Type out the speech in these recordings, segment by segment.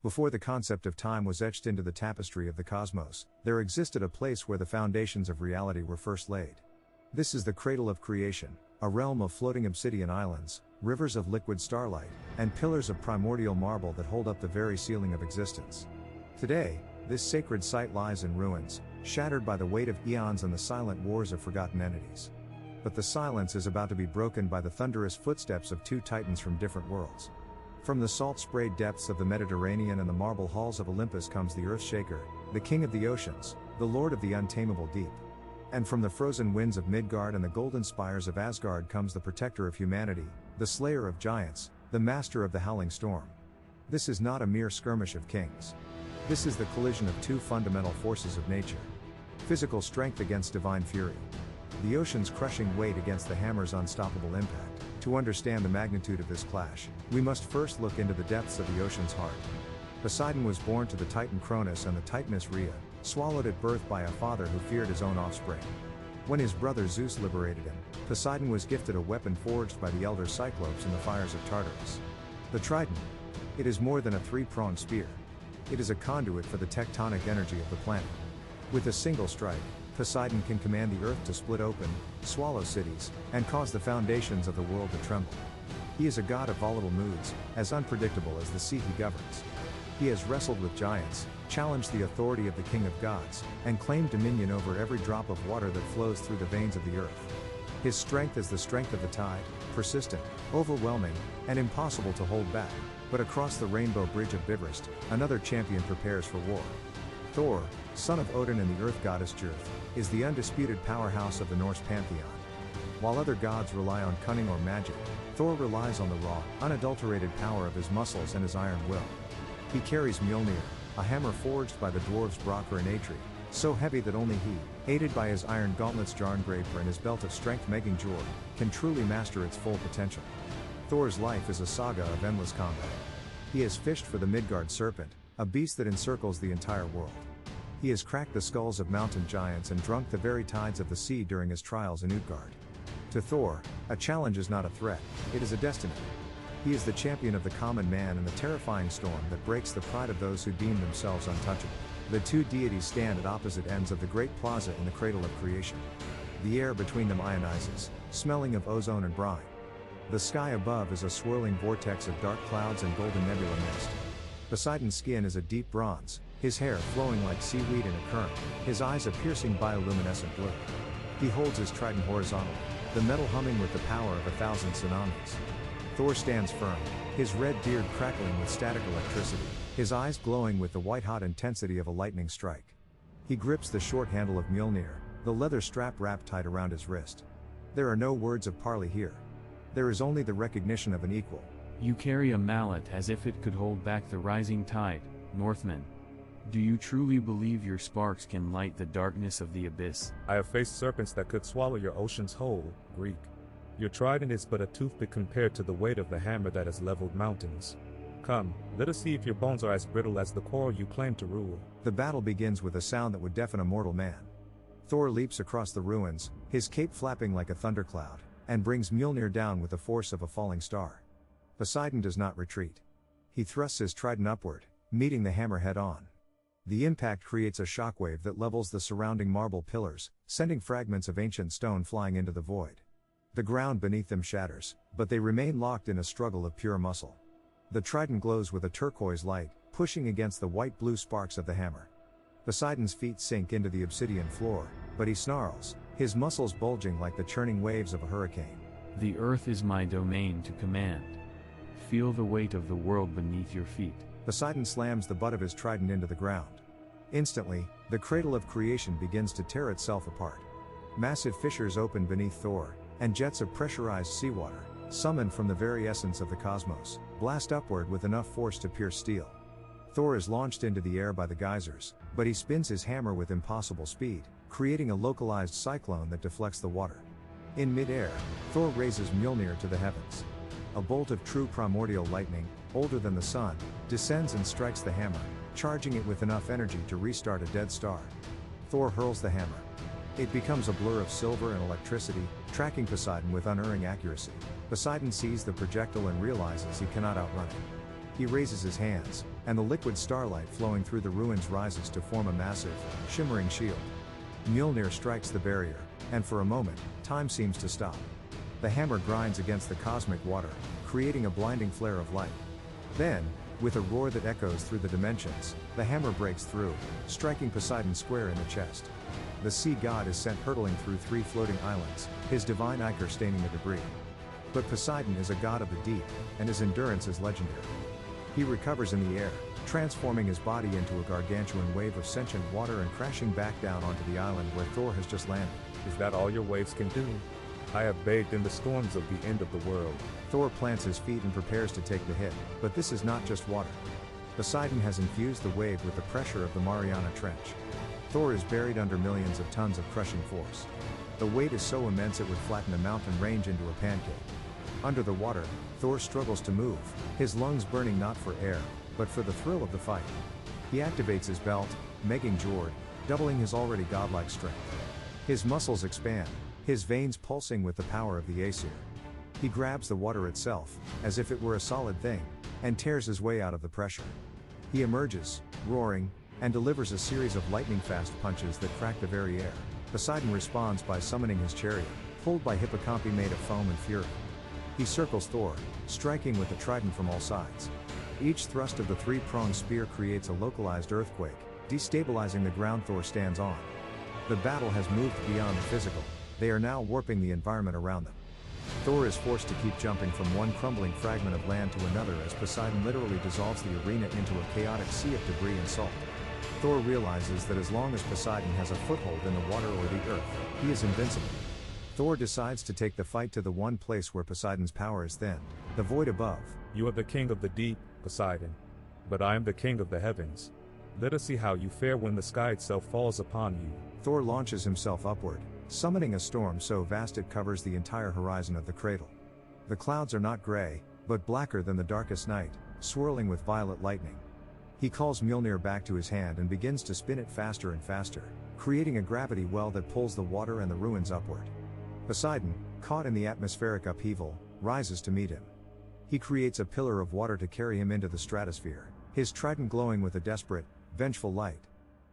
Before the concept of time was etched into the tapestry of the cosmos, there existed a place where the foundations of reality were first laid. This is the Cradle of Creation, a realm of floating obsidian islands, rivers of liquid starlight, and pillars of primordial marble that hold up the very ceiling of existence. Today, this sacred site lies in ruins, shattered by the weight of eons and the silent wars of forgotten entities. But the silence is about to be broken by the thunderous footsteps of two titans from different worlds. From the salt-sprayed depths of the Mediterranean and the marble halls of Olympus comes the Earth-shaker, the king of the oceans, the lord of the untamable deep. And from the frozen winds of Midgard and the golden spires of Asgard comes the protector of humanity, the slayer of giants, the master of the howling storm. This is not a mere skirmish of kings. This is the collision of two fundamental forces of nature. Physical strength against divine fury. The ocean's crushing weight against the hammer's unstoppable impact. To understand the magnitude of this clash, we must first look into the depths of the ocean's heart. Poseidon was born to the Titan Cronus and the Titaness Rhea, swallowed at birth by a father who feared his own offspring. When his brother Zeus liberated him, Poseidon was gifted a weapon forged by the elder Cyclopes in the fires of Tartarus. The Trident. It is more than a three-pronged spear. It is a conduit for the tectonic energy of the planet. With a single strike, Poseidon can command the earth to split open, swallow cities, and cause the foundations of the world to tremble. He is a god of volatile moods, as unpredictable as the sea he governs. He has wrestled with giants, challenged the authority of the king of gods, and claimed dominion over every drop of water that flows through the veins of the earth. His strength is the strength of the tide, persistent, overwhelming, and impossible to hold back. But across the rainbow bridge of Bifrost, another champion prepares for war. Thor, son of Odin and the earth goddess Jurth, is the undisputed powerhouse of the Norse pantheon. While other gods rely on cunning or magic, Thor relies on the raw, unadulterated power of his muscles and his iron will. He carries Mjolnir, a hammer forged by the dwarves Brokkr and Atri, so heavy that only he, aided by his iron gauntlets Jarngraper and his belt of strength Megingjord, can truly master its full potential. Thor's life is a saga of endless combat. He has fished for the Midgard serpent, a beast that encircles the entire world. He has cracked the skulls of mountain giants and drunk the very tides of the sea during his trials in Utgard. To Thor, a challenge is not a threat, it is a destiny. He is the champion of the common man and the terrifying storm that breaks the pride of those who deem themselves untouchable. The two deities stand at opposite ends of the great plaza in the Cradle of Creation. The air between them ionizes, smelling of ozone and brine. The sky above is a swirling vortex of dark clouds and golden nebula mist. Poseidon's skin is a deep bronze, his hair flowing like seaweed in a current, his eyes a piercing bioluminescent blue. He holds his trident horizontally, the metal humming with the power of 1,000 tsunamis. Thor stands firm, his red beard crackling with static electricity, his eyes glowing with the white-hot intensity of a lightning strike. He grips the short handle of Mjolnir, the leather strap wrapped tight around his wrist. There are no words of parley here. There is only the recognition of an equal. You carry a mallet as if it could hold back the rising tide, Northman. Do you truly believe your sparks can light the darkness of the abyss? I have faced serpents that could swallow your oceans whole, Greek. Your trident is but a toothpick compared to the weight of the hammer that has leveled mountains. Come, let us see if your bones are as brittle as the coral you claim to rule. The battle begins with a sound that would deafen a mortal man. Thor leaps across the ruins, his cape flapping like a thundercloud, and brings Mjolnir down with the force of a falling star. Poseidon does not retreat. He thrusts his trident upward, meeting the hammer head-on. The impact creates a shockwave that levels the surrounding marble pillars, sending fragments of ancient stone flying into the void. The ground beneath them shatters, but they remain locked in a struggle of pure muscle. The trident glows with a turquoise light, pushing against the white-blue sparks of the hammer. Poseidon's feet sink into the obsidian floor, but he snarls, his muscles bulging like the churning waves of a hurricane. The earth is my domain to command. Feel the weight of the world beneath your feet. Poseidon slams the butt of his trident into the ground. Instantly, the Cradle of Creation begins to tear itself apart. Massive fissures open beneath Thor, and jets of pressurized seawater, summoned from the very essence of the cosmos, blast upward with enough force to pierce steel. Thor is launched into the air by the geysers, but he spins his hammer with impossible speed, creating a localized cyclone that deflects the water. In mid-air, Thor raises Mjolnir to the heavens. A bolt of true primordial lightning, older than the sun, descends and strikes the hammer, charging it with enough energy to restart a dead star. Thor hurls the hammer. It becomes a blur of silver and electricity, tracking Poseidon with unerring accuracy. Poseidon sees the projectile and realizes he cannot outrun it. He raises his hands, and the liquid starlight flowing through the ruins rises to form a massive, shimmering shield. Mjolnir strikes the barrier, and for a moment, time seems to stop. The hammer grinds against the cosmic water, creating a blinding flare of light. Then, with a roar that echoes through the dimensions, the hammer breaks through, striking Poseidon square in the chest. The sea god is sent hurtling through 3 floating islands, his divine ichor staining the debris. But Poseidon is a god of the deep, and his endurance is legendary. He recovers in the air, transforming his body into a gargantuan wave of sentient water and crashing back down onto the island where Thor has just landed. Is that all your waves can do? I have bathed in the storms of the end of the world. Thor plants his feet and prepares to take the hit, but this is not just water. Poseidon has infused the wave with the pressure of the Mariana Trench. Thor is buried under millions of tons of crushing force. The weight is so immense it would flatten a mountain range into a pancake. Under the water, Thor struggles to move, his lungs burning not for air, but for the thrill of the fight. He activates his belt, making Jord, doubling his already godlike strength. His muscles expand, his veins pulsing with the power of the Aesir. He grabs the water itself, as if it were a solid thing, and tears his way out of the pressure. He emerges, roaring, and delivers a series of lightning-fast punches that crack the very air. Poseidon responds by summoning his chariot, pulled by hippocampi made of foam and fury. He circles Thor, striking with the trident from all sides. Each thrust of the 3-pronged spear creates a localized earthquake, destabilizing the ground Thor stands on. The battle has moved beyond the physical, they are now warping the environment around them. Thor is forced to keep jumping from one crumbling fragment of land to another as Poseidon literally dissolves the arena into a chaotic sea of debris and salt. Thor realizes that as long as Poseidon has a foothold in the water or the earth, he is invincible. Thor decides to take the fight to the one place where Poseidon's power is thinned, the void above. You are the king of the deep, Poseidon. But I am the king of the heavens. Let us see how you fare when the sky itself falls upon you. Thor launches himself upward, summoning a storm so vast it covers the entire horizon of the cradle. The clouds are not gray, but blacker than the darkest night, swirling with violet lightning. He calls Mjolnir back to his hand and begins to spin it faster and faster, creating a gravity well that pulls the water and the ruins upward. Poseidon, caught in the atmospheric upheaval, rises to meet him. He creates a pillar of water to carry him into the stratosphere, his trident glowing with a desperate, vengeful light.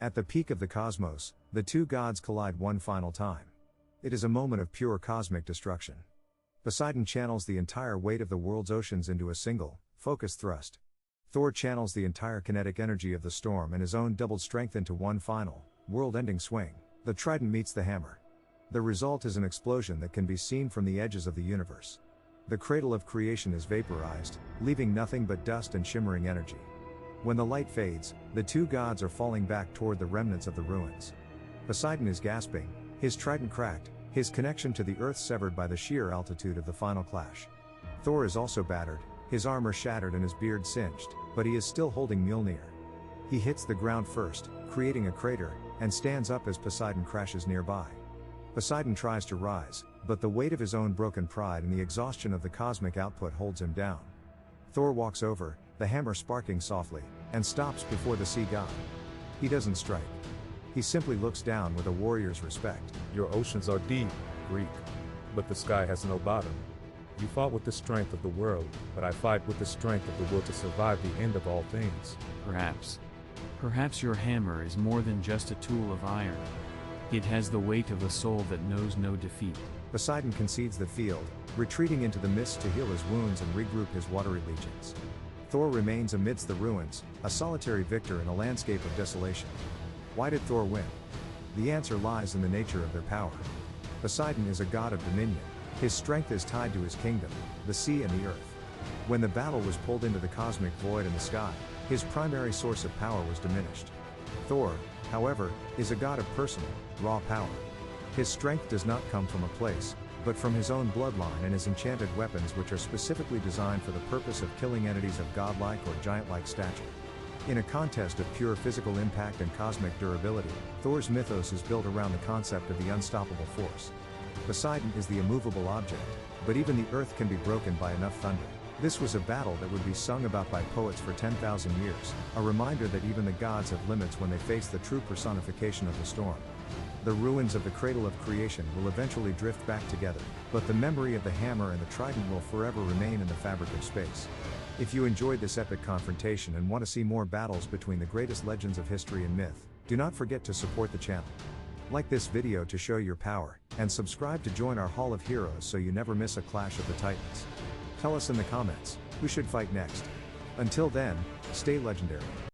At the peak of the cosmos, the two gods collide one final time. It is a moment of pure cosmic destruction. Poseidon channels the entire weight of the world's oceans into a single, focused thrust. Thor channels the entire kinetic energy of the storm and his own doubled strength into one final, world-ending swing. The trident meets the hammer. The result is an explosion that can be seen from the edges of the universe. The Cradle of Creation is vaporized, leaving nothing but dust and shimmering energy. When the light fades, the two gods are falling back toward the remnants of the ruins. Poseidon is gasping, his trident cracked, his connection to the earth severed by the sheer altitude of the final clash. Thor is also battered, his armor shattered and his beard singed, but he is still holding Mjolnir. He hits the ground first, creating a crater, and stands up as Poseidon crashes nearby. Poseidon tries to rise, but the weight of his own broken pride and the exhaustion of the cosmic output holds him down. Thor walks over, the hammer sparking softly, and stops before the sea god. He doesn't strike. He simply looks down with a warrior's respect. Your oceans are deep, Greek, but the sky has no bottom. You fought with the strength of the world, but I fight with the strength of the will to survive the end of all things. Perhaps your hammer is more than just a tool of iron. It has the weight of a soul that knows no defeat. Poseidon concedes the field, retreating into the mist to heal his wounds and regroup his watery legions. Thor remains amidst the ruins, a solitary victor in a landscape of desolation. Why did Thor win? The answer lies in the nature of their power. Poseidon is a god of dominion. His strength is tied to his kingdom, the sea and the earth. When the battle was pulled into the cosmic void in the sky, his primary source of power was diminished. Thor, however, is a god of personal, raw power. His strength does not come from a place, but from his own bloodline and his enchanted weapons, which are specifically designed for the purpose of killing entities of godlike or giant-like stature. In a contest of pure physical impact and cosmic durability, Thor's mythos is built around the concept of the unstoppable force. Poseidon is the immovable object, but even the earth can be broken by enough thunder. This was a battle that would be sung about by poets for 10,000 years, a reminder that even the gods have limits when they face the true personification of the storm. The ruins of the Cradle of Creation will eventually drift back together, but the memory of the hammer and the trident will forever remain in the fabric of space. If you enjoyed this epic confrontation and want to see more battles between the greatest legends of history and myth, do not forget to support the channel. Like this video to show your power, and subscribe to join our Hall of Heroes so you never miss a clash of the Titans. Tell us in the comments, who should fight next. Until then, stay legendary.